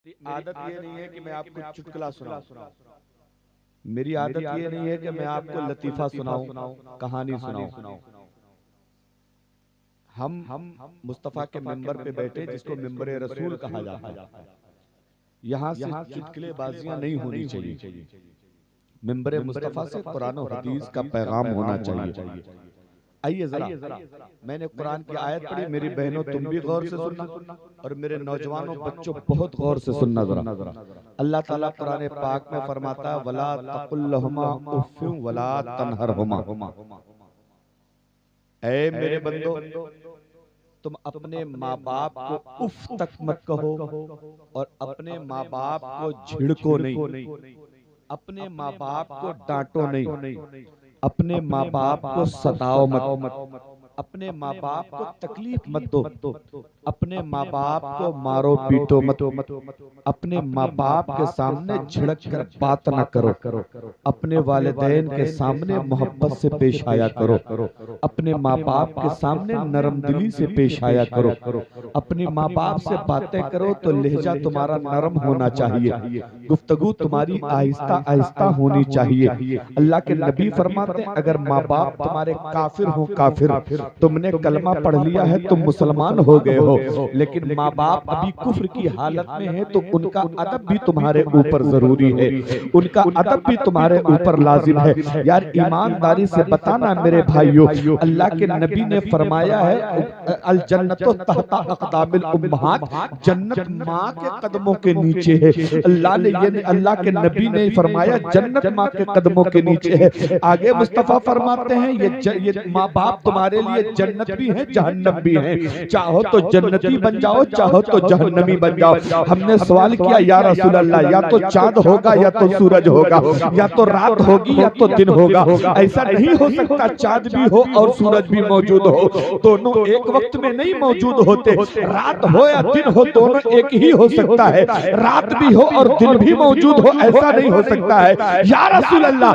आदत ये नहीं है कि मैं आपको चुटकुला सुनाऊं। मेरी आदत ये नहीं है कि मैं आपको लतीफा सुनाऊं, कहानी सुनाऊं। हम मुस्तफा के मिंबर पे बैठे, जिसको मिंबर रसूल कहा जाता है। यहाँ से चुटकुलेबाजियां नहीं होनी चाहिए। मिंबर मुस्तफा से कुरान और हदीस का पैगाम होना चाहिए। आइए जरा, मैंने कुरान की आयत पढ़ी, मेरी बहनों तुम भी गौर से सुनना और मेरे नौजवानों बच्चों बहुत गौर से सुनना जरा। अल्लाह ताला कुरान पाक में फरमाता है, वला तकुल लहुमा उफ़्फ़िन वला तनहरहुमा। ऐ मेरे बंदो, तुम अपने माँ बाप को उफ तक मत कहो और अपने माँ बाप को झिड़को नहीं, अपने माँ बाप को डांटो नहीं, अपने माँ बाप को सताओ मत, अपने माँ बाप को तकलीफ मत दो, अपने माँ बाप को मारो पीटो मत, अपने माँ बाप के सामने झिड़क कर बात न करो, अपने वालिदैन के सामने मोहब्बत से पेश आया करो, अपने माँ बाप के सामने नरम दिली से पेश आया करो, अपने माँ बाप से बातें करो तो लहजा तुम्हारा नरम होना चाहिए, गुफ्तगू तुम्हारी आहिस्ता आहिस्ता होनी चाहिए। अल्लाह के नबी फरमाते हैं, अगर माँ बाप तुम्हारे काफिर हो काफिर, तुमने कलमा पढ़ लिया है, तुम मुसलमान हो गए हो, लेकिन माँ बाप अभी कुफ्र की हालत में है, तो उनका अदब भी तुम्हारे ऊपर जरूरी है, उनका अदब भी तुम्हारे ऊपर लाजिम है। यार ईमानदारी से बताना मेरे भाइयों, अल्लाह के नबी ने फरमाया है, अल जन्नतो तहता अक़दामिल उम्महात, जन्नत माँ के कदमों के नीचे है। अल्लाह के नबी ने फरमाया जन्नत माँ के कदमों के नीचे है। आगे मुस्तफा फरमाते हैं, ये माँ बाप तुम्हारे लिए जन्नत भी है, जहन्नम भी है, चाहो तो जन्नती बन जाओ, चाहो तो जहन्नमी बन जाओ। हमने सवाल किया, या रसूल अल्लाह, या तो चांद होगा या तो सूरज होगा, या तो रात होगी या तो दिन होगा। ऐसा नहीं हो सकता चांद भी हो और सूरज भी मौजूद हो, दोनों एक वक्त में नहीं मौजूद होते। रात हो या दिन हो, दोनों एक ही हो सकता है, रात भी हो और दिन भी मौजूद हो, ऐसा नहीं हो सकता है। या रसूल अल्लाह,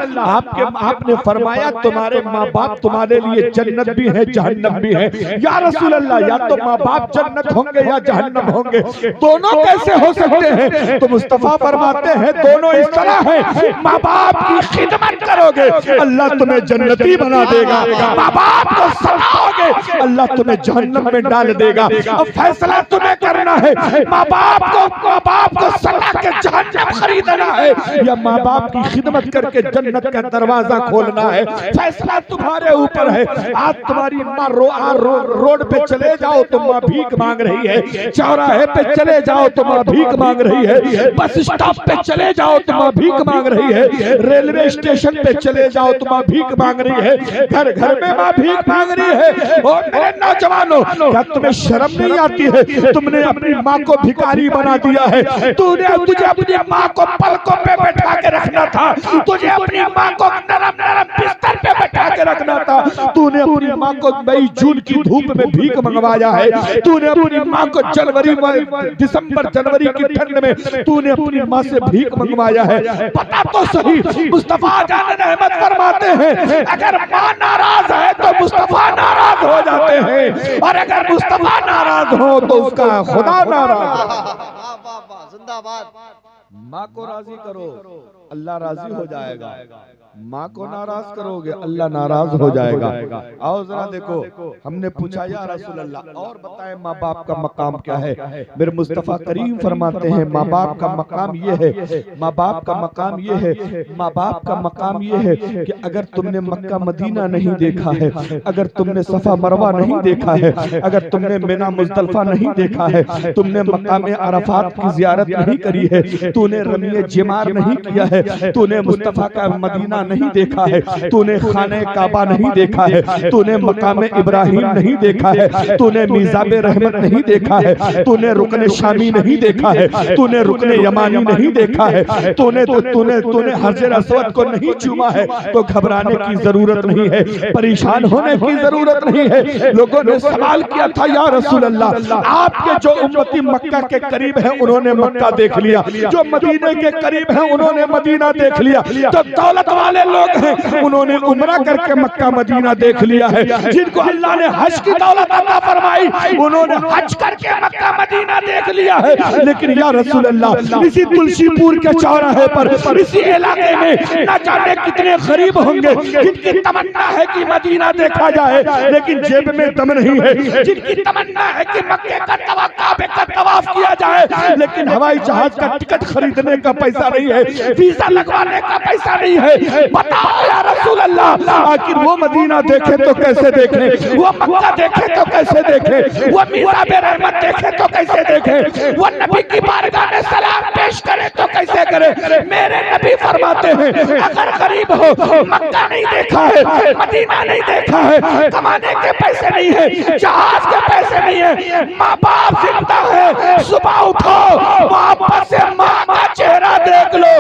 आपने फरमाया तुम्हारे माँ बाप तुम्हारे लिए जन्नत भी है, जहन्नम भी है। या रसूल अल्लाह, या तो माँ बाप जन्नत होंगे या जहन्नम होंगे, दोनों कैसे हो सकते हैं? तो मुस्तफा फरमाते हैं, दोनों इस तरह है, माँ बाप की खिदमत करोगे अल्लाह तुम्हें जन्नती बना देगा, माँ बाप को सताओगे अल्लाह तुम्हें जहन्नम में डाल देगा। अब फैसला तुम्हें करना है, माँ बाप को सता के जहन्नम खरीदना है या माँ बाप की खिदमत करके जन्नत का दरवाजा खोलना है। फैसला तुम्हारे ऊपर है। आज तुम्हारी माँ रोड पे चले जाओ तो माँ भीख मांग रही है, चौराहे पे चले जाओ तो माँ भीख मांग रही है, बस स्टॉप पे चले जाओ तो माँ भीख मांग रही है, रेलवे स्टेशन पे चले जाओ तो माँ भीख मांग रही है, घर घर में माँ भीख मांग रही है। और मेरे नौजवानों, क्या तुम्हें शर्म नहीं आती है? तुमने अपनी माँ को भिखारी बना दिया है, तुझे अपनी माँ को पलकों पे बैठा के रखना था, तुझे अपनी माँ को नरम नरम बिस्तर पे बैठा के रखना था, तूने अपनी माँ को मई जून की धूप में भीख मंगवाया है, तूने अपनी माँ को दिसंबर जनवरी की ठंड में तूने अपनी माँ से भीख मंगवाया है। पता तो सही, मुस्तफा जान रहमत फरमाते हैं, अगर माँ नाराज है तो मुस्तफा नाराज हो जाते हैं, और अगर मुस्तफा नाराज हो तो उसका खुदा नाराज। जिंदाबाद। माँ को राजी करो, अल्लाह राजी हो जाएगा, माँ को नाराज करोगे अल्लाह नाराज हो जाएगा। आओ जरा देखो, हमने पूछा या रसूल अल्लाह और बताएं माँ बाप का मकाम क्या है? मेरे मुस्तफा करीम फरमाते हैं, माँ बाप का मकाम ये है, माँ बाप का मकाम ये है, माँ बाप का मकाम ये है कि अगर तुमने मक्का मदीना नहीं देखा है, अगर तुमने सफा मरवा नहीं देखा है, अगर तुमने मिना मुज़दलिफा नहीं देखा है, तुमने मकाम अरफात की ज़ियारत नहीं करी है, तूने रमिए जिमार नहीं किया है, तूने मुस्तफा का मदीना नहीं देखा है, तूने खाने काबा नहीं देखा है, तूने मकाम इब्राहिम नहीं देखा है, तूने मीज़ाबे रहमत नहीं देखा है, तूने रुकने शामी नहीं देखा है, तूने रुकने यमानी नहीं देखा है, तूने हजर अस्वद को नहीं चूमा है, तो घबराने की जरूरत नहीं है, परेशान होने की जरूरत नहीं है। लोगों ने सवाल किया था, या रसूल अल्लाह, आपके जो उम्मती मक्का के करीब है उन्होंने मक्का देख लिया, जो मदीने के करीब हैं उन्होंने मदीना देख लिया, जो दौलत वाले लोग हैं उन्होंने उम्रा करके मक्का मदीना देख लिया है, जिनको अल्लाह ने हज की दौलत अता फरमाई उन्होंने हज करके मक्का मदीना देख लिया है। लेकिन या रसूल अल्लाह, इसी तुलसीपुर के चौराहे पर इसी इलाके में न जाने कितने गरीब होंगे जिनकी तमन्ना है कि मदीना देखा जाए, लेकिन जेब में दम नहीं है, जिनकी तमन्ना है कि मक्के का काबे का तवाफ किया जाए, लेकिन हवाई जहाज का टिकट खरीदने का पैसा नहीं है, वीजा लगवाने का पैसा नहीं है। बताओ या रसूल अल्लाह, आखिर वो मदीना देखे तो कैसे देखे, वो मक्का देखे तो कैसे देखे, वो मिज़ाब रहमत देखे तो कैसे देखे, वो नबी की बारगाह में सलाम पेश करे तो कैसे करे। मेरे नबी फरमाते हैं अगर गरीब हो, मक्का नहीं देखा है, मदीना नहीं देखा है, कमाने के पैसे नहीं है, जहाज के पैसे नहीं है, माँ बाप जिंदा है, सुबह उठो वापस से माँ का चेहरा देख लो,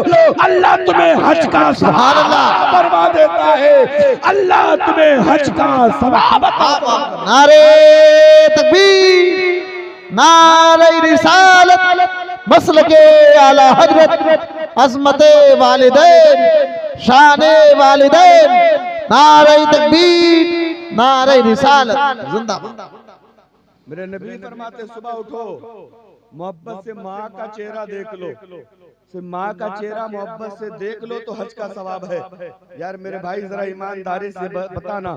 अल्लाह तुम्हें हज का सवाब फरमा देता है, अल्लाह तुम्हें हज का सवाब अता। नारे तकबीर, नारे रिसालत, मसलके आला हजरत, अज़मते वालिदैन, शाने वालिदैन, नारे तकबीर, नारे रिसालत जिंदाबाद। मेरे नबी फरमाते सुबह उठो मोहब्बत से माँ का चेहरा देख लो, माँ का चेहरा मोहब्बत से देख लो तो हज का सवाब है। यार मेरे भाई जरा ईमानदारी से बताना,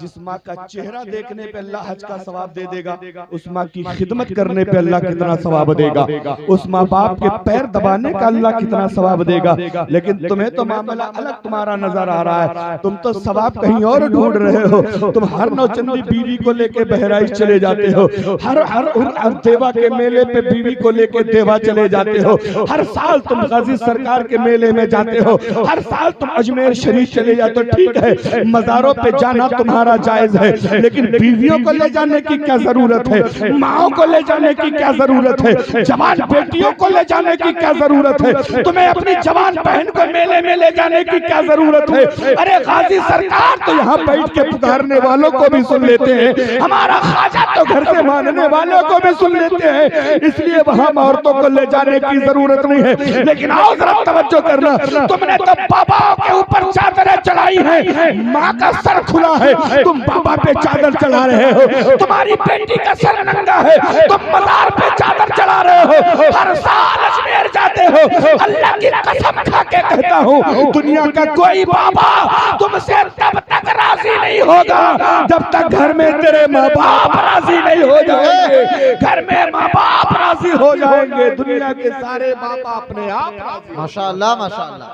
जिस माँ का चेहरा देखने पे अल्लाह हज का सवाब दे देगा, उस माँ की खिदमत करने पे अल्लाह कितना सवाब देगा, उस माँ बाप के पैर दबाने का अल्लाह कितना सवाब देगा। लेकिन तुम्हें तो मामला अलग तुम्हारा नजर आ रहा है, तुम तो सवाब कहीं और ढूंढ रहे हो। तुम हर नौचंदी बीवी को लेके बहराइच चले जाते हो, हर देवा के मेले पे बीवी को लेके देवा चले जाते हो, हर साल तुम गाजी सरकार के मेले में जाते हो, हर साल तुम अजमेर शरीफ चले जाते हो। ठीक है, मज़ारों पे जाना तुम्हारा जायज है, लेकिन बीवियों को ले जाने की क्या जरूरत है, माओ को ले जाने की क्या जरूरत है, जवान बेटियों को ले जाने की क्या जरूरत है, तुम्हें अपनी जवान बहन को मेले में ले जाने की क्या जरूरत है। अरे गाजी सरकार तो यहाँ बैठ के पुकारने वालों को भी सुन लेते हैं, हमारा ख्वाजा तो घर से मानने वालों को भी सुन लेते हैं, इसलिए वहाँ औरतों को ले जाने की जरूरत नहीं है। लेकिन आओ जरा तवज्जो करना, तुमने तो बाबाओं के ऊपर चादरें चढ़ाई है, माँ का सर खुला है, तुम बाबा पे चादर चढ़ा रहे हो, तुम्हारी बेटी का सर नंगा है, तुम मजार पे चादर चढ़ा रहे हो, हर साल अजमेर जाते हो। अल्लाह की कसम खा के कहता हूँ, दुनिया का कोई बाबा तुमसे तब तक राजी नहीं होगा जब तक घर में तेरे माँ बाप राजी नहीं हो जाएंगे। घर में माँ बाप राजी हो जाएंगे, दुनिया के सारे बाप अपने आप राजी। माशाअल्लाह माशाअल्लाह।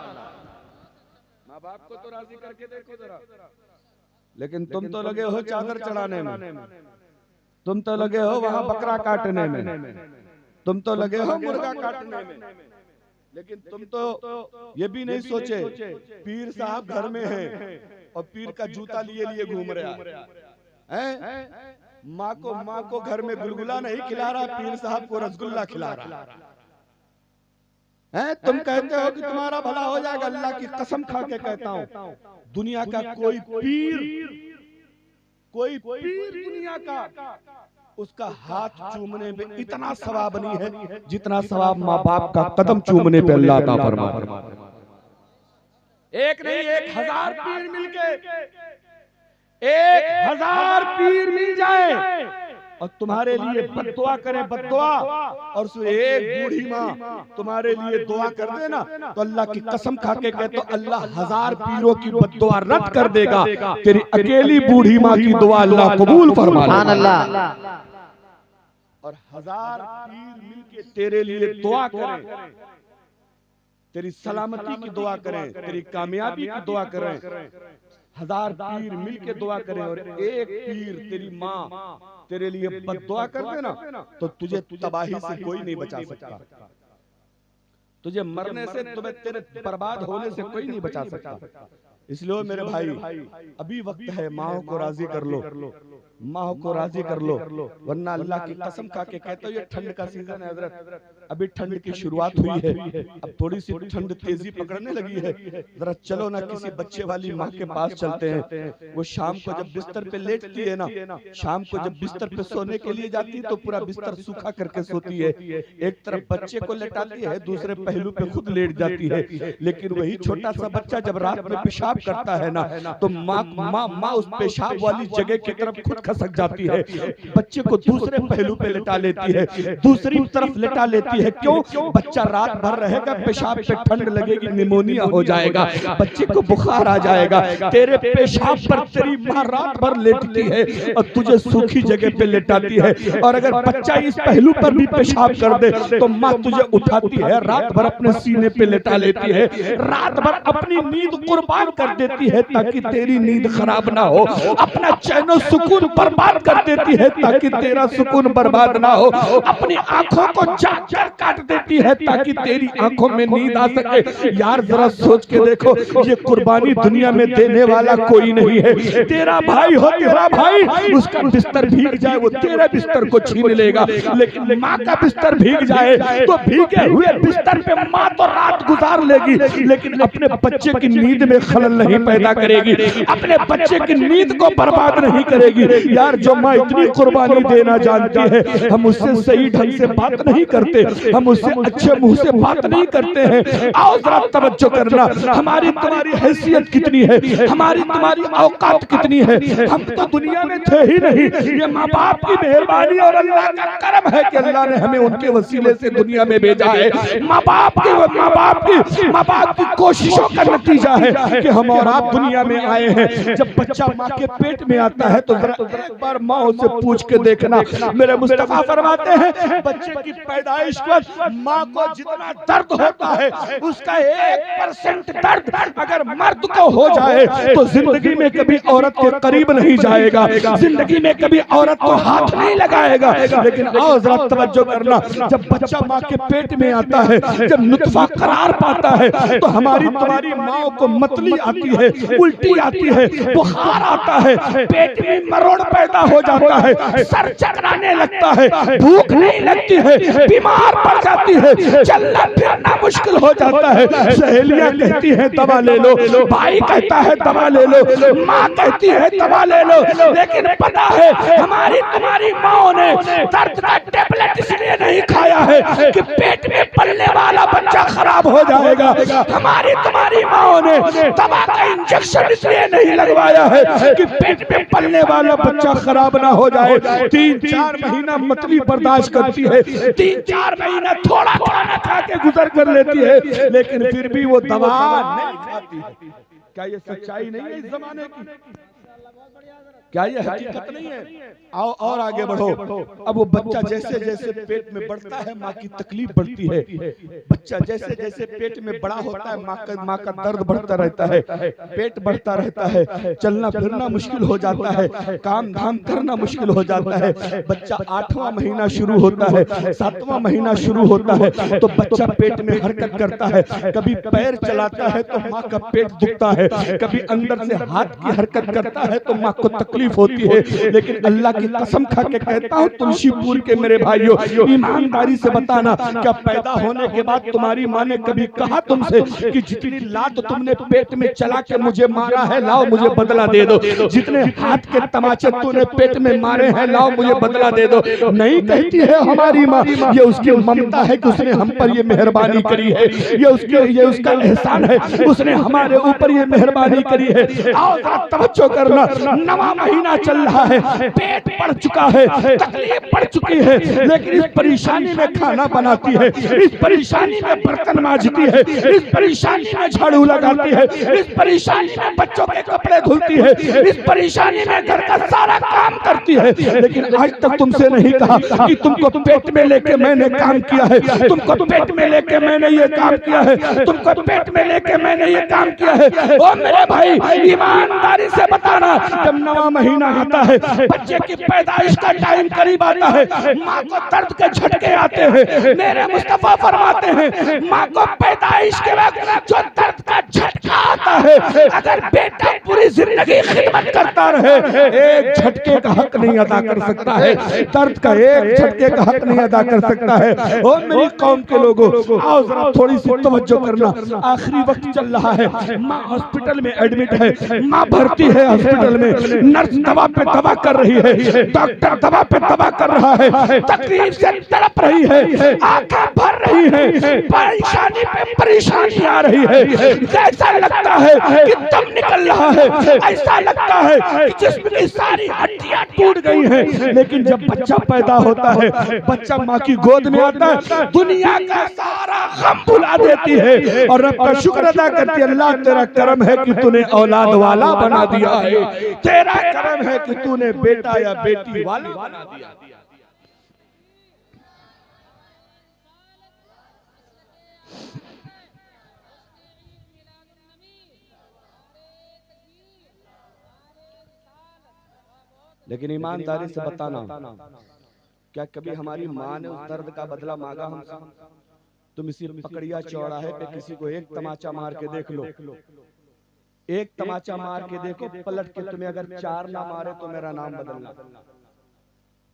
माँ बाप को तो राजी करके देखो जरा, लेकिन तुम तो लगे हो चादर चढ़ाने में, तुम तो लगे हो वहां बकरा काटने में, तुम तो लगे हो मुर्गा काटने में, लेकिन तुम तो ये भी नहीं सोचे पीर साहब घर में है और पीर का जूता लिए लिए घूम रहा है, माँ को घर में गुलगुला नहीं खिला रहा, पीर साहब को रसगुल्ला खिला रहा है। तुम कहते हो कि तुम्हारा भला हो जाएगा, अल्लाह की कसम खा के कहता हूँ, दुनिया का कोई पीर दुनिया का उसका हाथ चूमने में इतना सवाब नहीं है जितना सवाब माँ बाप का कदम चूमने पे अल्लाह अता फरमाता। एक नहीं 1000 पीर मिलके 1000 पीर मिल जाए और तुम्हारे लिए बद्दुआ करे, बद्दुआ, और उसमें एक बूढ़ी माँ तुम्हारे लिए दुआ कर देना, तो अल्लाह की कसम खा के कहते तो अल्लाह 1000 पीरों की बद्दुआ रद्द कर देगा, तेरी अकेली बूढ़ी माँ की दुआ अल्लाह कबूल फरमा लेगा। और 1000 पीर मिलके तेरे लिए दुआ करें, तेरी सलामती की दुआ करें, तेरी कामयाबी की दुआ करें, 1000 पीर मिलके दुआ करें और एक पीर तेरी माँ तेरे लिए बद्दुआ कर देना, तो तुझे तबाही से कोई नहीं बचा सकता, तुझे मरने से, तुम्हें तेरे बर्बाद होने से कोई नहीं बचा सकता। इसलिए मेरे भाई अभी वक्त है, माँ को राजी कर लो, माँ को राजी कर लो, वरना अल्लाह की कसम खा के कहते हो ये ठंड का सीजन है हजरत, अभी ठंड की शुरुआत हुई है, अब थोड़ी सी ठंड तेजी पकड़ने लगी है, जरा चलो ना किसी बच्चे वाली माँ के पास चलते हैं। वो शाम को जब बिस्तर पे लेटती है ना, शाम को जब बिस्तर पे सोने के लिए जाती है तो पूरा बिस्तर सूखा करके सोती है, एक तरफ बच्चे को लेटाती है, दूसरे पहलू पे खुद लेट जाती है। लेकिन वही छोटा सा बच्चा जब रात में पेशाब करता है ना, तो माँ उस पेशाब वाली जगह की तरफ खुद खसक जाती है, बच्चे को दूसरे पहलू पे लेटा लेती है, दूसरी तरफ लेटा लेती है। क्यों? बच्चा रात भर रहेगा, पेशाब पे ठंड लगेगी, निमोनिया हो जाएगा, बच्चे को बुखार आ जाएगा। तेरे पेशाब पर तेरी माँ रात भर लेटती है और तुझे सूखी जगह पे लेटाती है। और अगर बच्चा इस पहलू पर भी पेशाब कर दे तो माँ तुझे उठाती है, रात भर अपने सीने पे लेटा लेती है, रात भर अपनी नींद कुर्बान कर देती है ताकि तेरी नींद खराब ना हो, अपना चैन सुकून बर्बाद कर देती है ताकि तेरा सुकून बर्बाद ना हो, अपनी आंखों को जाकर काट देती है ताकि तेरी आंखों में नींद आ सके। यार जरा सोच के देखो, ये कुर्बानी दुनिया में देने वाला कोई नहीं है। तेरा भाई हो, तेरा भाई, उसका बिस्तर भीग जाए वो तेरे बिस्तर को छीन लेगा, लेकिन माँ का बिस्तर भीग जाए तो भीगे हुए बिस्तर पे माँ तो रात गुजार लेगी, लेकिन अपने बच्चे की नींद में खलल नहीं पैदा करेगी, अपने बच्चे की नींद को बर्बाद नहीं करेगी। यार जो माँ इतनी कुर्बानी देना जानती है, हम उससे सही ढंग से बात नहीं करते, हम उससे अच्छे मुंह से बात नहीं करते हैं। आओ जरा तवज्जो करना, हमारी तुम्हारी हैसियत कितनी है, हमारी तुम्हारी औकात कितनी है। हम तो दुनिया में थे ही नहीं, ये माँ बाप की मेहरबानी और अल्लाह का करम है कि अल्लाह ने हमें उनके वसीले से दुनिया में भेजा है। माँ बाप की कोशिशों का नतीजा है कि हम और आप दुनिया में आए हैं। जब बच्चा माँ के पेट में आता है तो जरा एक बार माँ से पूछ के देखना, मेरे मुस्तफा फरमाते हैं बच्चे की पैदाइश पर माँ को जितना दर्द होता है उसका 1% दर्द अगर मर्द को हो जाए तो जिंदगी में कभी औरत के करीब नहीं जाएगा, जिंदगी में कभी औरत को हाथ नहीं लगाएगा। लेकिन आओ जरा तवज्जो करना, जब बच्चा माँ के पेट में आता है, जब नुतफा करार पाता है तो हमारी तुम्हारी माँ को मतली आती है, उल्टी आती है, बुखार आता है, पेट में मरोड़ पैदा हो जाता है, सर चकराने लगता है, भूख नहीं लगती है, बीमार पड़ जाती है, चलना फिरना मुश्किल हो जाता है। सहेलियां कहती हैं दवा ले लो, भाई कहता है दवा ले लो, माँ कहती है दवा ले लो, लेकिन पता है हमारी तुम्हारी माँ ने दर्द का टेबलेट इसलिए नहीं खाया है कि पेट में पलने वाला बच्चा खराब हो जाएगा। हमारी तुम्हारी माँ ने दवा का इंजेक्शन इसलिए नहीं लगवाया है कि पेट में पलने वाला बच्चा खराब ना हो जाए। 3-4 महीना मतली बर्दाश्त करती है, 3-4 महीना थोड़ा खाना खा के गुजर कर लेती है, लेकिन फिर भी वो दवा नहीं खाती। क्या ये सच्चाई नहीं है इस जमाने की? क्या ये हकीकत नहीं है? आओ और आगे बढ़ो। अब वो बच्चा जैसे जैसे पेट में बढ़ता है माँ की तकलीफ बढ़ती है, बच्चा जैसे जैसे पेट में बड़ा होता है माँ का दर्द बढ़ता रहता है, पेट बढ़ता रहता है, चलना फिरना मुश्किल हो जाता है, काम धाम करना मुश्किल हो जाता है। बच्चा 8वां महीना शुरू होता है, 7वां महीना शुरू होता है तो बच्चा पेट में हरकत करता है, कभी पैर चलाता है तो माँ का पेट दुखता है, कभी अंदर से हाथ की हरकत करता है तो माँ को तकलीफ होती है। लेकिन अल्लाह की कसम खा के कहता हूँ तुलसीपुर के मेरे भाइयों, ईमानदारी से बताना, क्या पैदा होने के बाद तुम्हारी माँ ने कभी कहा तुमसे कि जितनी लात तुमने पेट में चला के मुझे मारा है लाओ मुझे बदला दे दो, जितने हाथ के तमाचे तूने पेट में मारे हैं लाओ मुझे बदला दे दो? नहीं कहती है हमारी माँ। ये उसकी ममता है कि उसने हम पर ये मेहरबानी करी है, ये उसका एहसान है, उसने हमारे ऊपर ये मेहरबानी करी है। आओ तवज्जो करना, 9वां महीना चल रहा है, पेट बढ़ चुका है, तकलीफ बढ़ चुकी है, लेकिन इस परेशानी में खाना बनाती है, इस परेशानी में बर्तन मांजती है, इस परेशानी में झाड़ू लगाती है, इस परेशानी में बच्चों के कपड़े धुलती है, इस परेशानी में घर का सारा काम करती है। लेकिन आज तक तुमसे नहीं कहा कि तुमको पेट में लेके मैंने काम किया है, तुमको पेट में लेके मैंने ये काम किया है, तुमको पेट में लेके मैंने ये काम किया है। ओ मेरे भाई ईमानदारी से बताना, जब 9वां महीना आता है, बच्चे की पैदाइश का टाइम करीब आता है, माँ को दर्द के झटके आते हैं। मेरे मुस्तफा फरमाते हैं माँ को पैदाइश के वक्त जो दर्द का झटका आता है, अगर बेटा पूरी जिंदगी खिदमत करता करता रहे, एक झटके का हक नहीं अदा कर सकता है, दर्द का एक झटके का हक नहीं अदा कर सकता है। ओ मेरी कौम के लोगों, आओ जरा थोड़ी सी तवज्जो करना। आखिरी वक्त चल रहा है, माँ हॉस्पिटल में एडमिट है, माँ भर्ती है हॉस्पिटल में, नर्स दवा पे दवा कर रही है, डॉक्टर दवा पे दवा कर रहा है, तकलीफ से तड़प रही है, आंखें भर रही है, परेशानी पे परेशानी आ रही है। ऐसा लगता है कि दम निकल रहा है, ऐसा लगता है कि जिस्म की सारी हड्डियां टूट गई हैं। लेकिन जब बच्चा पैदा होता है, बच्चा माँ की गोद में आता है, दुनिया का सारा गम भुला देती है और रब का शुक्र अदा करती है। अल्लाह तेरा करम है कि तूने औलाद वाला बना दिया है, तेरा करम है कि तूने बेटा या बेटी वाला बना दिया। लेकिन ईमानदारी से बताना, क्या कभी हमारी माँ ने उस दर्द का बदला मांगा हमसे? तुम इसी पकड़िया चौराहे पे किसी को एक तमाचा मार के देख लो, एक तमाचा मार के देखो, पलट के तुम्हें अगर 4 ना मारे तो मेरा नाम बदलना।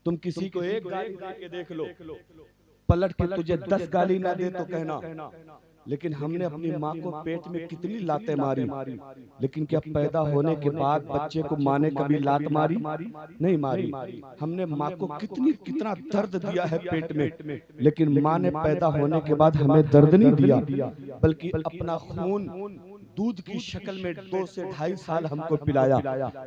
तुम किसी को एक गाली दे के देख लो, पलट के तुझे 10 गाली ना दे तो कहना। लेकिन हमने अपनी माँ को पेट में कितनी लातें मारी, लेकिन क्या पैदा होने के बाद बच्चे को माँ ने कभी लात मारी? नहीं मारी। हमने माँ को कितना दर्द दिया है पेट में, लेकिन माँ ने पैदा होने के बाद हमें दर्द नहीं दिया, बल्कि अपना खून दूध की शक्ल में 2 से 2.5 साल हमको पिलाया।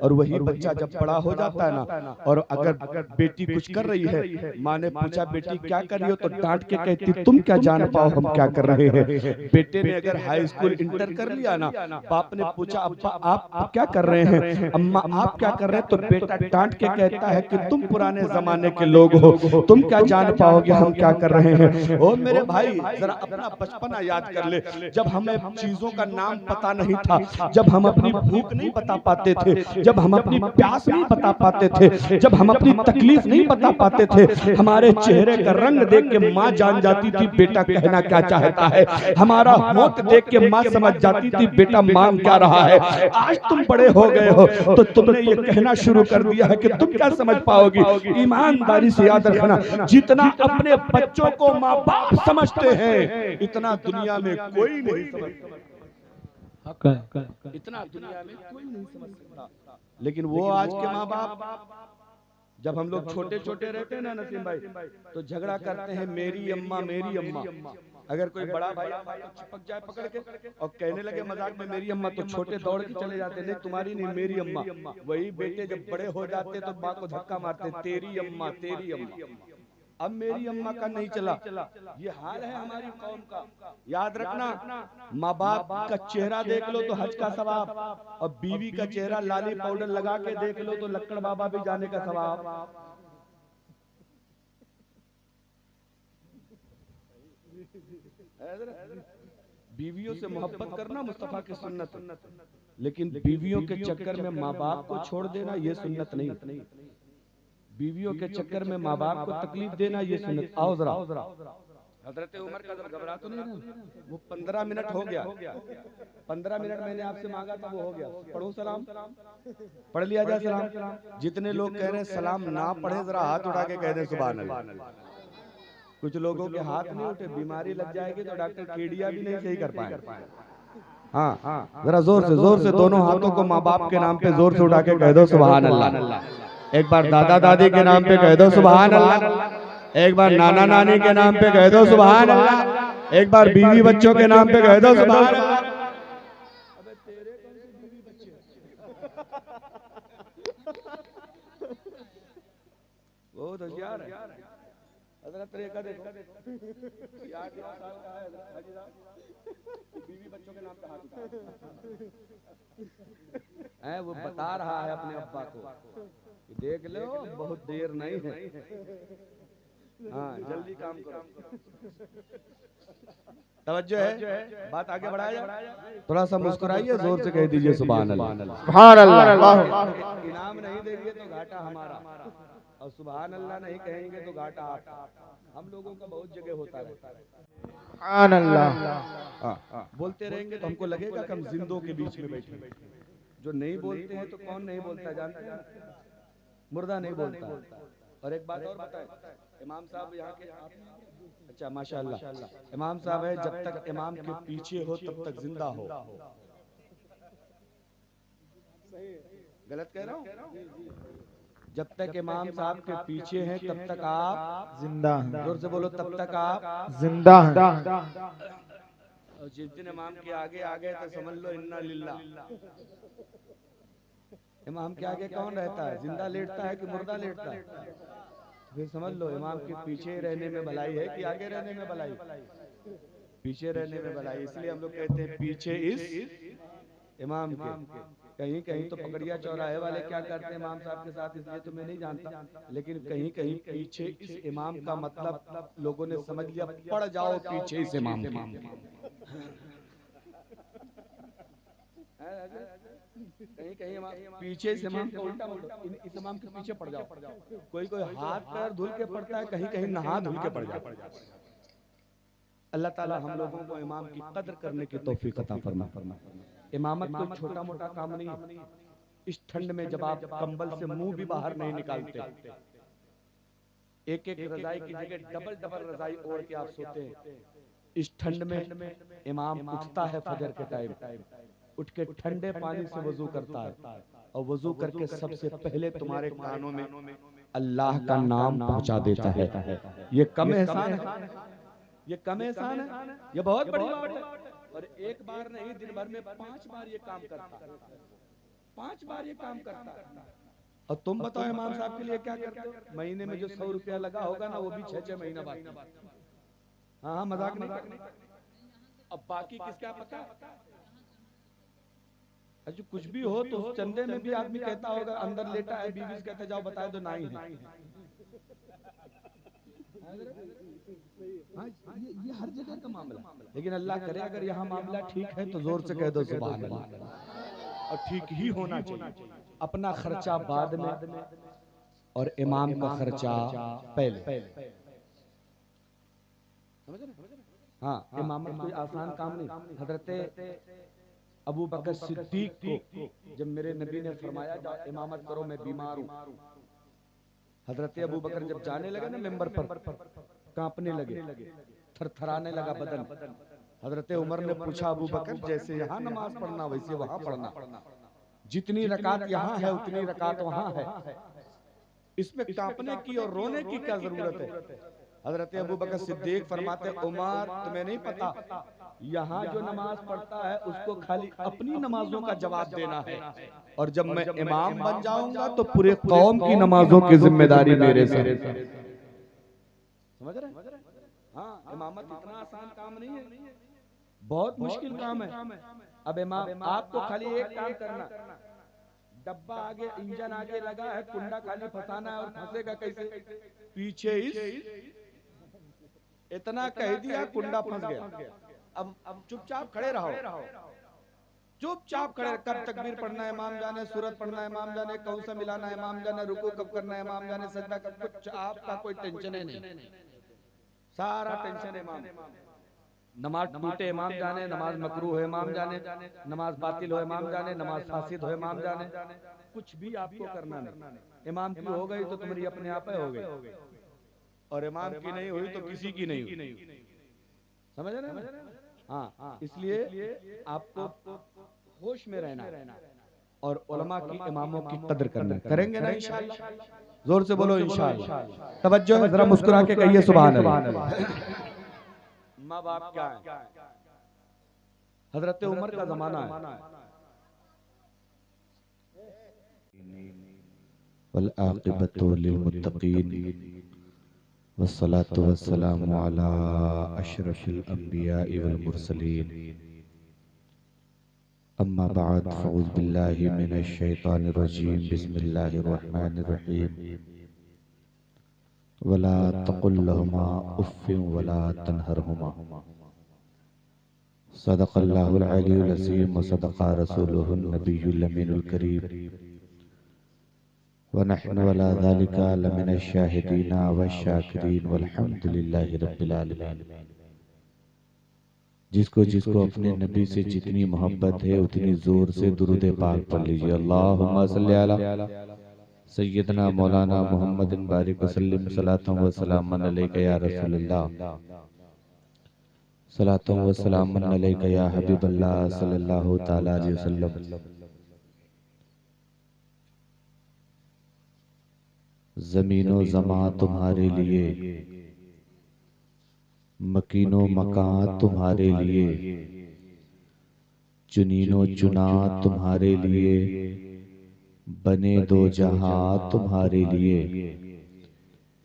और वही बच्चा जब बड़ा हो जाता है ना, और अगर बेटी कुछ कर रही है, माँ ने पूछा बेटी क्या कर रही हो, तो डांट के कहती तुम क्या जान पाओ हम क्या कर रहे हैं। बेटे ने अगर हाई स्कूल इंटर कर लिया ना, बाप ने पूछा अब्बा आप क्या कर रहे हैं, अम्मा आप क्या कर रहे हैं, तो बेटा डांट के कहता है कि तुम पुराने जमाने के लोग हो, तुम क्या जान पाओगे हम क्या कर रहे हैं। ओ मेरे भाई, जरा अपना बचपना याद कर ले, जब हमें चीजों का नाम पता नहीं था, जब हम अपनी भूख नहीं बता पाते थे, जब हम अपनी प्यास नहीं बता पाते थे, जब हम अपनी तकलीफ नहीं बता पाते थे, हमारे चेहरे का रंग देख के माँ जान जाती थी बेटा कहना क्या चाहता है, हमारा होठ देख के माँ समझ जाती थी बेटा मांग क्या रहा है। आज तुम बड़े हो गए हो तो तुमने ये कहना शुरू कर दिया है कि तुम क्या समझ पाओगी। ईमानदारी से याद रखना, जितना अपने बच्चों को माँ बाप समझते हैं, इतना दुनिया में कोई नहीं समझता, इतना दुनिया में कोई नहीं समझ सकता। लेकिन वो आज के माँ बाप, जब हम लोग छोटे छोटे रहते हैं ना नसीम भाई, तो झगड़ा करते हैं मेरी अम्मा मेरी अम्मा। अगर कोई बड़ा भाई तो चिपक जाए पकड़ के और कहने लगे मजाक में मेरी अम्मा, तो छोटे दौड़ के चले जाते, नहीं तुम्हारी नहीं मेरी अम्मा। वही बेटे जब बड़े हो जाते तो माँ को धक्का मारते, तेरी अम्मा तेरी अम्मा। अब मेरी अम्मा का नहीं चला। ये हाल है हमारी कौम का। याद रखना, माँ बाप का चेहरा देख लो तो हज का सवाब, और बीवी का चेहरा लाली पाउडर लगा के देख लो तो लक्कड़ बाबा भी जाने का सवाब। बीवियों से मोहब्बत करना मुस्तफा की सुन्नत, लेकिन बीवियों के चक्कर में माँ बाप को छोड़ देना ये सुन्नत नहीं। बीवियों के चक्कर में माँ बाप को तकलीफ देना ये सुन्नत। आओ जरा, हजरत उमर का घबरा तो नहीं ना, वो 15 मिनट हो गया, 15 मिनट मैंने आपसे मांगा था वो हो गया। पढ़ो सलाम, पढ़ लिया जाए सलाम। जितने लोग कह रहे हैं सलाम ना पढ़े, जरा हाथ उठा के कह रहे सुभान अल्लाह। कुछ लोगों के हाथ नहीं उठे, बीमारी लग जाएगी तो डॉक्टर केडिया भी नहीं सही कर पाए। हाँ, जरा जोर से दोनों हाथों को माँ बाप के नाम पे जोर से उठा के कह दो सुभान अल्लाह। एक बार दादा दादी के नाम पे कह दो सुभान अल्लाह, एक बार नाना नानी के नाम पे कह दो सुभान अल्लाह, एक बार बीवी बच्चों के नाम पे कह दो सुभान अल्लाह। बहुत होशियार है हजरत, तरीका देखो, 8 साल का है हाजी साहब, बीवी बच्चों के नाम पे हाथ उठा, वो बता रहा है अपने अब्बा को, देख लो बहुत देर नहीं है, हाँ जल्दी काम करो। तवज्जो है, बात आगे बढ़ाया, थोड़ा सा मुस्कुराइए, जोर से कह दीजिए सुभान अल्लाह। सुभान अल्लाह। इनाम नहीं देंगे तो घाटा हमारा, और सुभान अल्लाह नहीं कहेंगे तो घाटा आपका। हम लोगों का बहुत जगह होता रहता है सुभान अल्लाह, बोलते रहेंगे तो हमको लगेगा कि हम जिंदों के बीच में बैठे। जो नहीं बोलते हैं तो कौन नहीं बोलता जानते हैं? मुर्दा नहीं बोलता। और एक बात और बताएं, इमाम साहब यहाँ के अच्छा माशाअल्लाह इमाम साहब है, जब तक इमाम के पीछे हो तब तक जिंदा हो। गलत कह रहा हूँ? जब तक इमाम साहब के पीछे हैं तब तक आप जिंदा हैं। जोर से बोलो, तब तक आप जिंदा हैं। और जिस दिन इमाम के आगे आ गए तो समझ लो इन्ना लिल्ला। इमाम के आगे कौन रहता है? जिंदा लेटता है कि मुर्दा लेटता है? फिर समझ लो इमाम के पीछे रहने में भलाई है कि आगे रहने में भलाई? पीछे रहने में भलाई। इसलिए हम लोग कहते हैं पीछे इस इमाम के। कहीं कहीं तो पकड़िया चौराहे वाले क्या करते हैं इमाम साहब के साथ, इसलिए तो मैं नहीं जानता, लेकिन कहीं कहीं पीछे इस इमाम का मतलब लोगों ने समझ लिया पड़ जाओ पीछे इस इमाम के। कहीं कहीं पीछे इस इमाम का उल्टा इस इमाम के पीछे पड़ जाओ। कोई कोई हाथ पैर धुल के पड़ता है, कहीं कहीं नहा धुल के पड़ जाता है। अल्लाह ताला हम लोगों को इमाम की कद्र करने की तौफीक अता फरमा। इमामत कोई छोटा मोटा काम नहीं है। इस ठंड में जब आप कंबल से मुंह भी बाहर नहीं निकालते, एक एक रजाई की जगह डबल डबल रजाई ओढ़ के आप सोते हैं। इस ठंड में इमाम उठता है फजर के टाइम, उठ के ठंडे पानी से वजू करता है और वजू करके सबसे पहले तुम्हारे कानों में अल्लाह का नाम पहुंचा देता है। ये कम एहसान है? ये कम एहसान है? ये बहुत बड़ी बात है। और एक बार नहीं, दिन भर में 5 बार ये काम करता है। 5 बार ये काम करता है। और तुम बताओ इमाम साहब के लिए क्या करते हो? महीने में जो 100 रुपया लगा होगा ना, वो भी 6-6 महीना बाद। हाँ मजाक नहीं। अब बाकी किसका पता? अच्छा कुछ भी हो तो चंदे में भी आदमी कहता होगा, अंदर लेटा है, बीवी से कहते जाओ बताए तो नहीं है। हाँ, ये हर जगह का मामला। लेकिन अल्लाह करे अगर यहाँ मामला ठीक है तो जोर से कह दो सुभान अल्लाह। और ठीक ही होना चाहिए। अपना खर्चा बाद में और इमाम का खर्चा पहले। समझ रहे? हाँ, इमामत कोई आसान काम नहीं। हजरत अबू बकर सिद्दीक को जब मेरे नबी ने फरमाया जाओ इमामत करो, मैं बीमार हूँ, हजरत अबू बकर जब जाने लगे ना मेंबर पर, कांपने लगे, थरथराने लगा बदन। हजरत उमर ने पूछा अबू बकर जैसे यहाँ नमाज पढ़ना वैसे वहाँ पढ़ना, जितनी रकात यहाँ है उतनी रकात वहाँ है, इसमें कांपने की और रोने की क्या जरूरत है? हजरत अबू बकर सिद्दीक फरमाते उमर तुम्हें नहीं पता, यहाँ जो नमाज पढ़ता है उसको खाली अपनी नमाजों का जवाब देना है, और जब मैं इमाम बन जाऊंगा तो पूरे कौम की नमाजों की जिम्मेदारी मेरे सर। समझ रहे? हाँ, इमामत इतना आसान काम नहीं है, बहुत मुश्किल काम है। अब इमाम आपको खाली एक काम करना, डब्बा आगे इंजन आगे लगा है, कुंडा खाली फंसाना है, और फंसेगा कैसे? पीछे इस इतना कह दिया कुंडा फंस गया। अब चुपचाप खड़े रहो, चुपचाप खड़े। कब तकबीर पढ़ना है इमाम जाने, सूरत पढ़ना है इमाम जाने, कौन सा मिलाना है इमाम जाने, रुकू कब करना है इमाम जाने, सजदा कब, कुछ आपका कोई टेंशन है नहीं, सारा टेंशन इमाम। नमाज टूटे इमाम जाने, नमाज मकरूह हो इमाम जाने, नमाज बातिल हो इमाम जाने, नमाज फासिद हो इमाम जाने, कुछ भी आपको करना नहीं। इमाम की हो गई तो तुम्हारी अपने आप हो गई, और इमाम की नहीं हुई तो किसी की नहीं हुई। समझ रहे हैं? हाँ, इसलिए आपको होश में रहना और उलमा की इमामों की कदर करना। करेंगे ना इंशाअल्लाह? जोर से बोलो इंशाअल्लाह। तवज्जो है, जरा मुस्कुरा के कहिए सुभान अल्लाह। माँ बाप क्या है? हजरत उमर का जमाना है। वल आक़िबतु लिल मुत्तक़ीन वस्सलातु वस्सलामु अला अशरफिल अंबियाइ वल मुरसलीन। अम्मा बअद फ़अऊज़ु बिल्लाहि मिनश शैतानिर रजीम। बिस्मिल्लाहिर रहमानिर रहीम। वला तक़ुल लहुमा उफ़्फ़िन वला तन्हरहुमा। सदक़ल्लाहुल अलीयुल अज़ीम व सदक़ा रसूलुहुन नबियुल अमीनुल करीम। वनहनु अला ज़ालिका लमिनश शाहिदीन वश्शाकिरीन वल्हम्दुलिल्लाहि रब्बिल आलमीन। जिसको जिसको अपने नबी से जितनी मोहब्बत है उतनी जोर से दुरूद पाक पढ़ लीजिए। अल्लाहुम्मा सल्ली अला सय्यदना मौलाना मुहम्मदिन बारिक वसल्लम सलातम व सलामन अलैका या रसूलल्लाह सलातम व सलामन अलैका या हबीबल्लाह सल्लल्लाहु तआला अलैहि वसल्लम। ज़मीनो ज़मा तुम्हारे लिए, मकीनो मकान तुम्हारे लिए, चुनीनो चुना तुम्हारे लिए, बने दो जहां तुम्हारे लिए।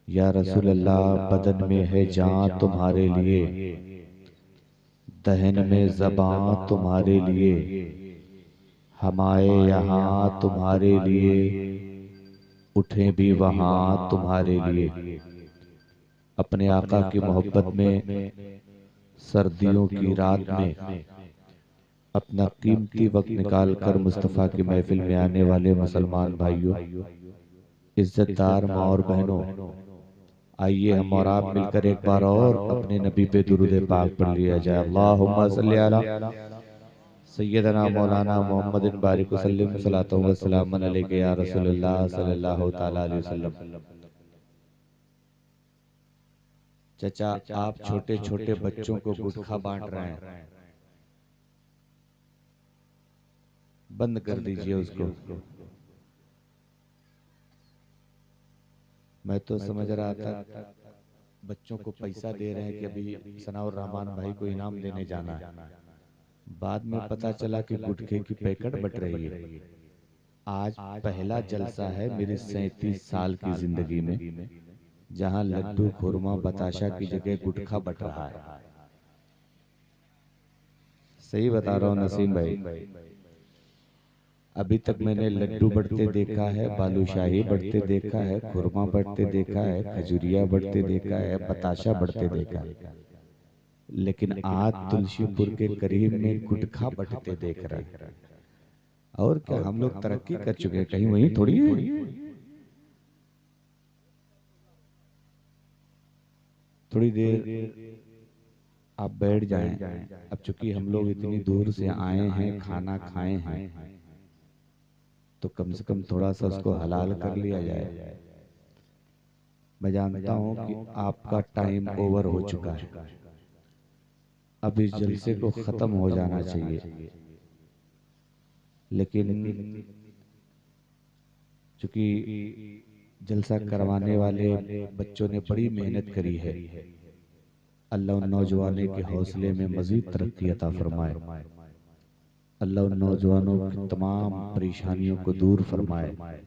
या रसूल अल्लाह बदन में है जान तुम्हारे लिए, दहन में ज़बान तुम्हारे लिए, हमारे यहाँ तुम्हारे लिए, उठे भी वहाँ तुम्हारे लिए। अपने आका की मोहब्बत में सर्दियों की रात में अपना कीमती वक्त निकाल कर मुस्तफ़ा की महफिल में आने वाले मुसलमान भाइयों, इज्जतदार माँ और बहनों, आइए हम और आप मिलकर एक बार और अपने नबी पे दुरूद पाक पढ़ लिया जाए। अल्लाहुम्मा सल्ली अला सय्यदना मौलाना मुहम्मदिन बारिक वसल्लम सलातो व सलामन अलैका या रसूलल्लाह सल्लल्लाहु तआला अलैहि वसल्लम। चाचा, आप छोटे छोटे बच्चों को गुटखा बांट रहे हैं, बंद कर दीजिए उसको। मैं तो समझ रहा था बच्चों को पैसा दे रहे हैं कि अभी सनाउर रहमान भाई को इनाम देने जाना है, बाद में पता चला कि गुटखे की पैकेट बट रही है। आज पहला जलसा है मेरी 37 साल की जिंदगी में जहां लड्डू खुरमा बताशा की जगह गुटखा बट रहा है। सही बता रहा हूँ नसीम भाई, अभी तक मैंने लड्डू बढ़ते देखा है, बालूशाही बढ़ते देखा है, खुरमा बढ़ते देखा है, खजूरिया बढ़ते देखा है, बताशा बढ़ते देखा है, लेकिन आज तुलसीपुर के करीब में गुटखा बढ़ते देख रहे हैं। और क्या हम लोग तरक्की कर चुके हैं, कहीं वहीं थोड़ी है। थोड़ी देर आप बैठ जाएं। अब चूंकि हम लोग इतनी दूर से आए हैं, खाना खाए हैं, तो कम से कम थोड़ा सा उसको हलाल कर लिया जाए। मैं जानता हूं कि आपका टाइम ओवर हो चुका है, अब इस जलसे को खत्म हो जाना चाहिए, लेकिन चूंकि जलसा करवाने वाले बच्चों ने बड़ी मेहनत करी है, अल्लाह उन नौजवानों के हौसले में मजीद तरक्की अता फरमाए, अल्लाह उन नौजवानों की तमाम परेशानियों को दूर फरमाए।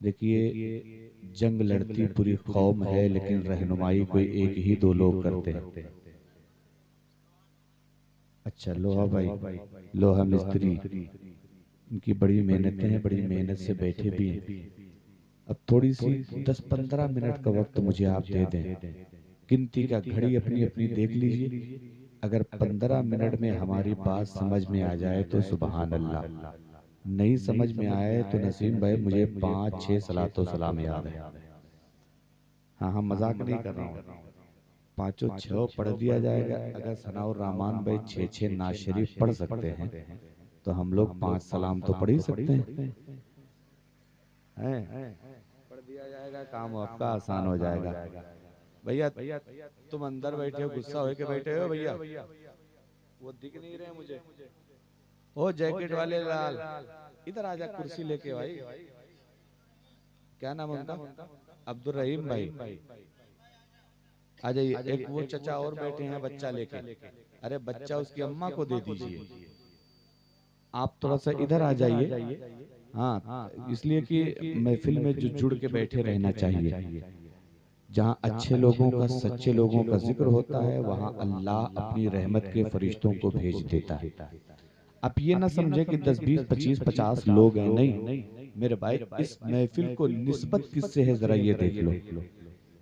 देखिए, जंग लड़ती पूरी कौम है, लेकिन रहनुमाई कोई एक ही दो लोग करते हैं। अच्छा, लोहा भाई, लोहा मिस्त्री, इनकी बड़ी मेहनतें हैं, बड़ी मेहनत से बैठे भी हैं। अब थोड़ी सी 10-15 मिनट का वक्त मुझे आप दे दें, गिनती का घड़ी अपनी अपनी देख लीजिए। अगर 15 मिनट में हमारी बात समझ में आ जाए तो सुबहान अल्लाह, नहीं समझ में आए तो नसीम भाई मुझे 5-6 सलातो सलाम याद है। हाँ, मजाक नहीं कर रहा हूँ, 5-6 पढ़ दिया जाएगा। अगर सनाउर रहमान भाई 6-6 नाज शरीफ पढ़ सकते हैं तो हम लोग 5 सलाम तो पढ़ ही सकते हैं। पढ़ दिया जाएगा, काम आपका आसान हो जाएगा। भैया तुम अंदर बैठे हो, गुस्सा हो के बैठे हो भैया, वो दिख नहीं रहे मुझे। ओ जैकेट वाले लाल, इधर आजा, कुर्सी लेके भाई। क्या नाम उनका? अब्दुल रहीम भाई, आ जाइए। एक वो चचा और बैठे हैं बच्चा लेके, अरे बच्चा उसकी अम्मा को दे दीजिए। आप थोड़ा सा इधर आ जाइए। हाँ, इसलिए कि महफिल में जो जुड़ के बैठे रहना चाहिए। जहाँ अच्छे लोगों का, सच्चे लोगों का जिक्र होता है, वहाँ अल्लाह अपनी रहमत के फरिश्तों को भेज देता है। आप ये ना समझे कि 10, 20, 25, 50 लोग हैं, नहीं मेरे भाई, इस महफिल को निस्बत किससे है जरा ये देख लो,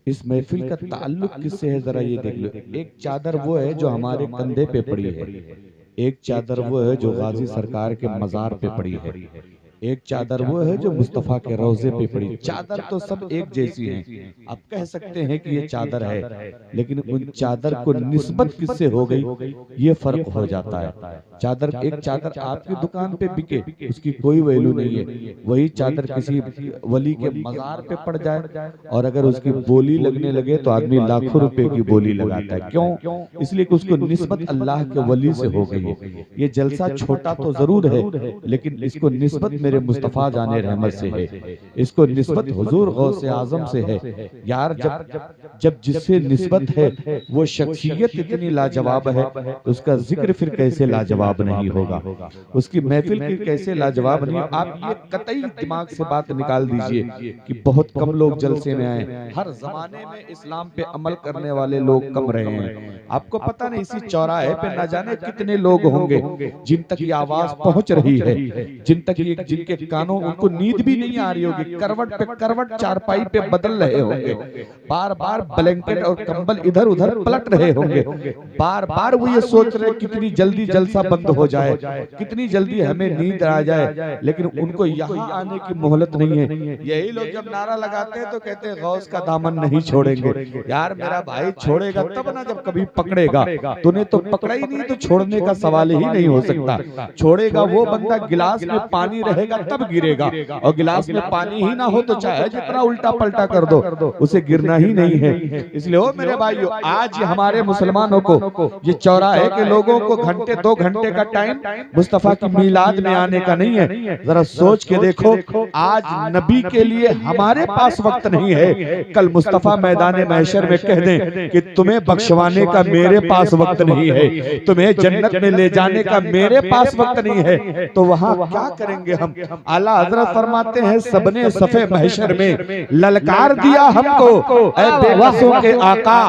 इस महफिल का ताल्लुक किससे है जरा ये देख लो। एक चादर वो है जो हमारे कंधे पे पड़ी है, एक चादर वो है जो गाजी सरकार के मजार पे पड़ी है, एक चादर वो है जो मुस्तफा के रोजे पे पड़ी। चादर तो सब एक जैसी हैं, आप कह सकते हैं कि ये चादर है, लेकिन उन चादर को निस्बत किससे हो गई ये फर्क हो जाता है। चादर, एक चादर आपकी दुकान पे बिके उसकी कोई वैल्यू नहीं है, वही चादर किसी वली के मजार पे पड़ जाए और अगर उसकी बोली लगने लगे तो आदमी लाखों रुपए की बोली लगाता है। क्यों? इसलिए कि उसको निस्बत अल्लाह के वली से हो गई है। ये जलसा छोटा तो जरूर है, लेकिन इसको निस्बत मेरे मुस्तफा जाने रहमत से है, इसको निस्बत हुजूर गौसे आजम से है। यार जब जिससे निस्बत है वो शख्सियत इतनी लाजवाब है, उसका जिक्र फिर कैसे लाजवाब नहीं होगा, उसकी महफिल की कैसे लाजवाब नहीं। आप ये कतई दिमाग से बात निकाल दीजिए कि बहुत कम लोग जलसे में आए। हर जमाने में इस्लाम पे अमल करने वाले लोग कम रहे हैं। आपको पता नहीं इसी चौराहे पे न जाने कितने लोग होंगे जिन तक ये आवाज पहुंच रही है, जिनके कानों, उनको नींद भी नहीं आ रही होगी, करवट पे करवट चारपाई पे बदल रहे होंगे, बार बार ब्लैंकेट और कंबल इधर उधर पलट रहे होंगे, बार बार वो ये सोच रहे कितनी जल्दी जलसा बंद हो जाए, कितनी जल्दी हमें नींद आ जाए, लेकिन उनको यहाँ आने की मोहलत नहीं है। यही लोग जब नारा लगाते हैं तो कहते हैं गौस का दामन नहीं छोड़ेंगे। यार मेरा भाई छोड़ेगा तब ना जब कभी पकड़ेगा, तूने तो पकड़ा ही नहीं तो छोड़ने का सवाल ही नहीं हो सकता। छोड़ेगा वो बंदा गिलास में पानी रहेगा तब गिरेगा, और गिलास में पानी ही ना हो तो चाहे जितना उल्टा पलटा कर दो उसे गिरना ही नहीं है। इसलिए ओ मेरे भाइयों, आज हमारे मुसलमानों को, ये चौराहे के लोगों को घंटे 2 घंटे का टाइम मुस्तफा की मीलाद में आने का नहीं है। जरा सोच के देखो, आज नबी के लिए हमारे पास वक्त नहीं है, कल मुस्तफा मैदान महशर में कह दें कि तुम्हें बख्शवाने का मेरे पास वक्त नहीं है, तुम्हें जन्नत में ले जाने का मेरे पास वक्त नहीं है, तो वहां क्या करेंगे हम? आला हजरत फरमाते हैं सबने सफे महशर में ललकार दिया हमको, ऐ बेबसों के आका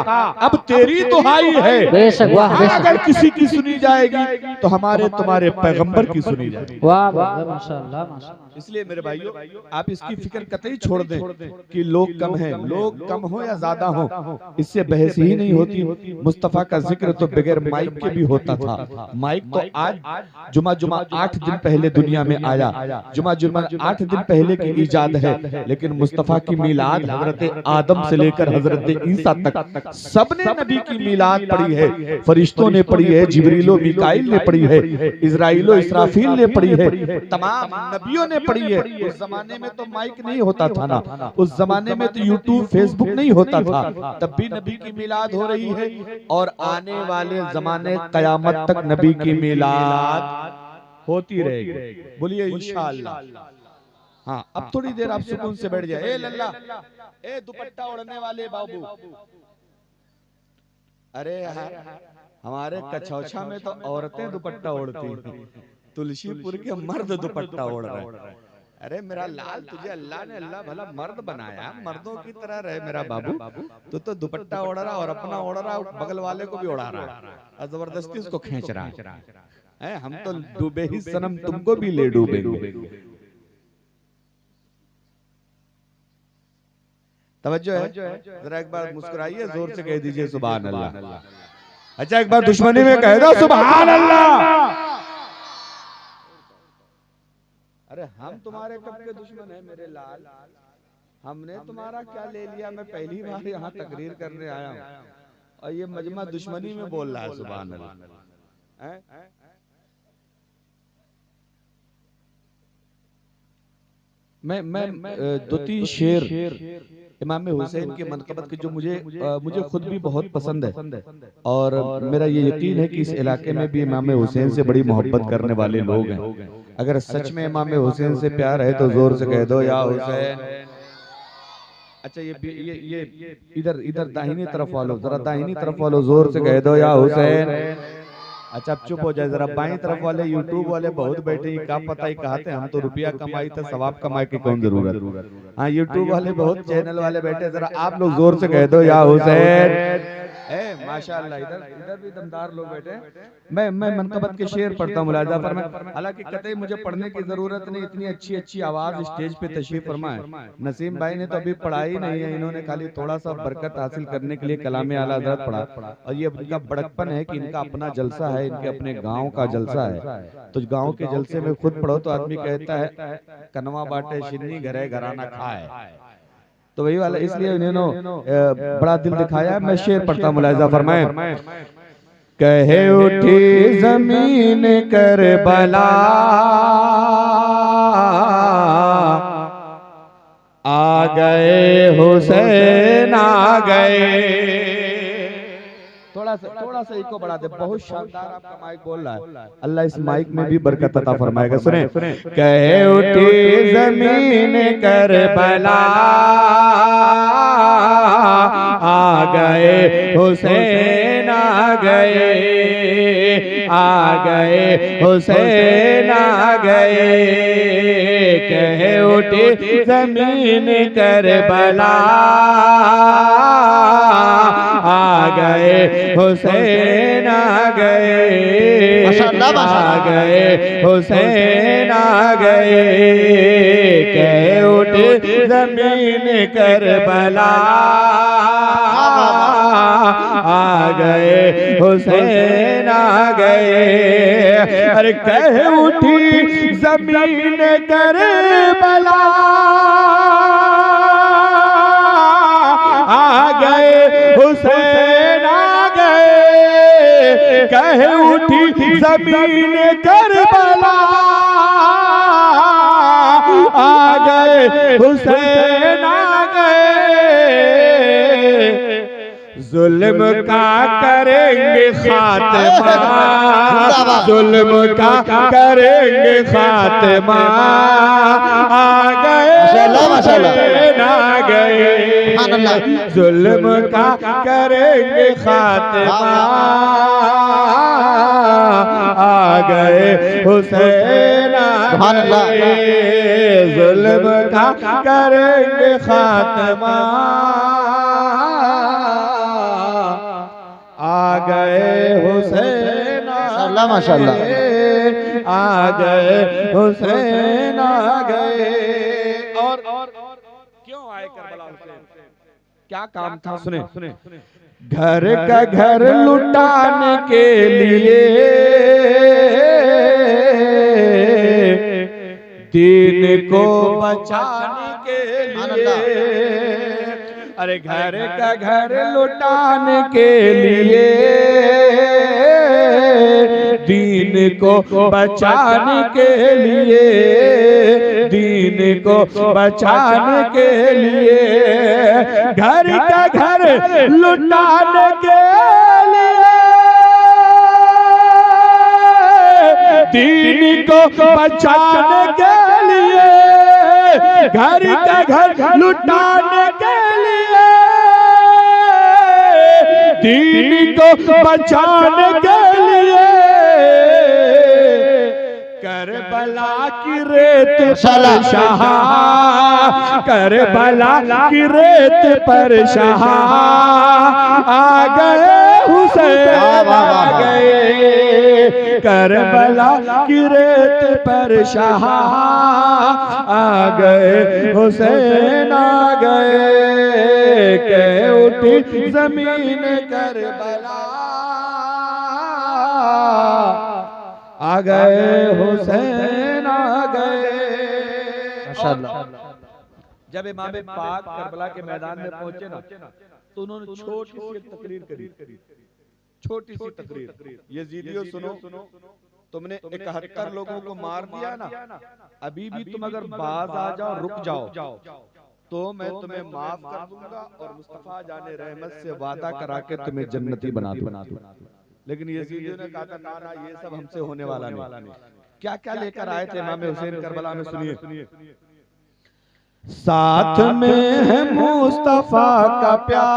अब तेरी दुहाई है। अगर किसी की सुनी जाएगी तो हमारे तुम्हारे पैगंबर की सुनी जाएगी। वाह वाह माशाअल्लाह माशाअल्लाह। इसलिए मेरे भाइयों, आप इसकी फिक्र कतई छोड़ दें कि लोग कम हैं, लोग कम हो या ज्यादा हो, इससे बहस ही नहीं होती। मुस्तफा का जिक्र तो बगैर माइक के भी होता था। माइक तो आज जुमा 8 दिन पहले दुनिया में आया, जुमा 8 दिन पहले की इजाद है, लेकिन मुस्तफा की मीलाद हजरत आदम से लेकर हजरत ईसा तक सबने नबी की मीलाद पढ़ी है। फरिश्तों ने पढ़ी है, जिब्रीलो मिकाइल ने पढ़ी है, इजराइलो इसराफील ने पढ़ी है, तमाम नबियों ने पढ़ी है। उस जमाने में तो माइक नहीं होता था ना, उस जमाने में तो यूट्यूब फेसबुक नहीं होता था, तब भी नबी की मीलाद हो रही है। और आने वाले जमाने कयामत तक नबी की मीलाद होती रहेगी। बोलिए इंशाअल्लाह। हाँ, अब थोड़ी देर आप सुकून से बैठ जाए। ए लल्ला, ए दुपट्टा ओढ़ने वाले बाबू, अरे हमारे कछौछा में तो औरतें दुपट्टा ओढ़ती हैं, तुलसीपुर के मर्द दुपट्टा ओढ़ रहे हैं। अरे मेरा लाल, तुझे अल्लाह ने अल्लाह भला मर्द बनाया, मर्दों की तरह रहे मेरा बाबू। तू तो दुपट्टा ओढ़ रहा और अपना ओढ़ रहा, बगल वाले को भी ओढ़ा रहा और जबरदस्ती उसको खींच रहा है। हम तो डूबे ही सनम, तुमको भी ले डूबेंगे। तवज्जो है? जरा एक बार मुस्कुराइए, जोर से कह दीजिए सुभान अल्लाह। अच्छा एक बार दुश्मनी में कह दो सुभान अल्लाह। अरे हम तुम्हारे कब के दुश्मन है मेरे लाल? हमने तुम्हारा क्या ले लिया? मैं पहली बार यहाँ तकरीर करने आया हूँ और ये मजमा दुश्मनी में बोल रहा है सुभान अल्लाह। मैं 2-3 शेर इमाम हुसैन के मनक़बत के जो मुझे खुद भी बहुत पसंद है, और मेरा ये यकीन है कि इस इलाके में भी इमाम हुसैन से बड़ी मोहब्बत करने वाले लोग हैं। अगर सच में इमाम हुसैन से प्यार है तो जोर से कह दो या हुसैन। अच्छा ये इधर दाहिनी तरफ वालों, जरा दाहिनी तरफ वालों जोर से कह दो या हुसैन। अच्छा अब चुप हो जाए जरा। बाईं तरफ वाले यूट्यूब वाले बहुत बैठे, क्या पता ही कहते हम तो रुपया कमाई था, सवाब कमाई की कौन जरूरत। हाँ यूट्यूब वाले बहुत, चैनल वाले बैठे, जरा आप लोग जोर से कह दो या हुसैन। माशाअल्लाह, इधर इधर भी दमदार लोग बैठे हैं। मैं मनकबत के शेर पढ़ता हूँ मुलाहिजा फरमाएं। हालांकि कतई मुझे पढ़ने की जरूरत नहीं, इतनी अच्छी अच्छी आवाज स्टेज पे तशरीफ फरमाए। नसीम भाई ने तो अभी पढ़ाई नहीं है, इन्होंने खाली थोड़ा सा बरकत हासिल करने के लिए कलाम आला हज़रत पढ़ा, और ये इनका बड़कपन है कि इनका अपना जलसा है, इनके अपने गाँव का जलसा है। तो गाँव के जलसे में खुद पढ़ो तो आदमी कहता है कनवा बाटे शिन्नी घरे घराना खाए, तो वही वाला, इसलिए इन्होंने बड़ा दिल दिखाया है। मैं शेर पढ़ता मुलाहिजा फरमाए। कहे उठी जमीन करबला, आ गए हुसैन आ गए। थोड़ा सा इको बढ़ा दे, बहुत शानदार आपका माइक बोल रहा है, अल्लाह इस माइक में भी बरकत अता फरमाएगा। सुने, कहे उठी जमीन करबला, आ गए हुसैन आ गए, आ गए हुसैन आ गए। कहे उठी जमीन करबला, आ गए हुसैन आ गए, आ गए हुसैन आ गए। कहे उठी जमीन करबला, आ गए हुसैन आ गए। अरे कहे उठी जमीन करबला, आ गए हुसैन आ गए। कहे उठी जमीन करबला, आ गए हुसैन आ गए। जुल्म का करेंगे खात्मा, जुल्म का करेंगे खात्मा, आ गए हुसैन आ गए। जुल्म का करेंगे खात्मा, आ गए हुसैन आ गए। जुल्म का करेंगे खात्मा, आ गए हुसैन माशाअल्लाह, आ गए हुसैन आ गए। और क्यों आए करबला हुसैन, क्या काम था? सुने, घर का घर लुटाने के लिए, दीन को बचाने के लिए। अरे घर का घर लुटाने के लिए, दीन को बचाने के लिए, दीन को बचाने के लिए। घर का घर लुटाने के लिए, दीन को बचाने के लिए। घर का घर लुटाने के लिए, दीन को बचाने के लिए। करबला की रेत पर शाह, करबला की रेत पर शाह, आ गए हुसैन आ गए। करबला की रेत पर शाह, आ गए हुसैन आ गए। कह उठी जमीन करबला, आ गए हुसैन आ गए। माशाअल्लाह। जब इमाम पाक करबला के मैदान में पहुंचे ना, तो उन्होंने छोटी सी तकरीर करी, छोटी सी तकरीर। यजीदियों सुनो, तुमने 71 लोगों को मार दिया ना, अभी भी तुम अगर बाज आ जाओ, रुक जाओ, तो मैं तुम्हें माफ कर दूंगा और मुस्तफा जाने रहमत से वादा करा के तुम्हें जन्नती बना दूंगा। लेकिन यजीदियों ने कहा था ना, ये सब हमसे होने वाला नहीं। क्या क्या लेकर आए थे इमाम हुसैन करबला में, सुनिए। साथ में है मुस्तफा का प्यार,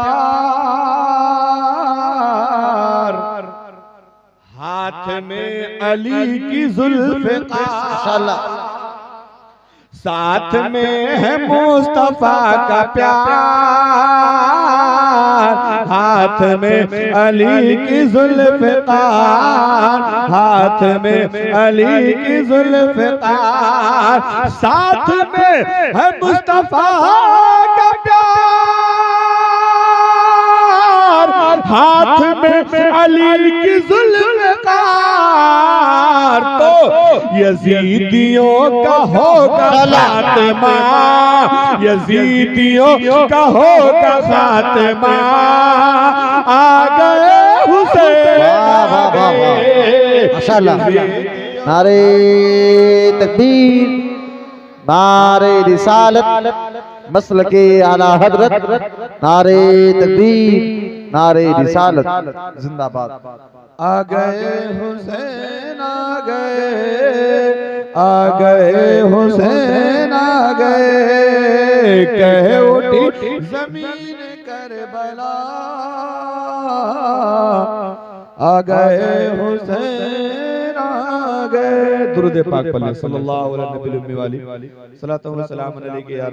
हाथ में अली की जुल्फ़िकार। साथ में है मुस्तफा का प्यार, हाथ में अली की जुल्फ़िकार, हाथ में अली की जुल्फ़िकार, साथ में है मुस्तफा का प्यार, हाथ में अली की जुल्फ़िकार, तो यजीदियों का होगा खात्मा, यजीदियों का होगा खात्मा, आ गए हुसैन। माशाअल्लाह। नारे तकबीर, नारे रिसालत, मसलके आला हजरत, नारे तकबीर, नारे रिसालत, जिंदाबाद। आ गए हुसैन, आ गए हुसैन, आ गए, कह उठी जमीन करबला, आ गए हुसैन, आ गए। दुरूद पाक पढ़िए सल्लल्लाहु अलैहि वसल्लम वाली सलातो व सलाम अलैहि या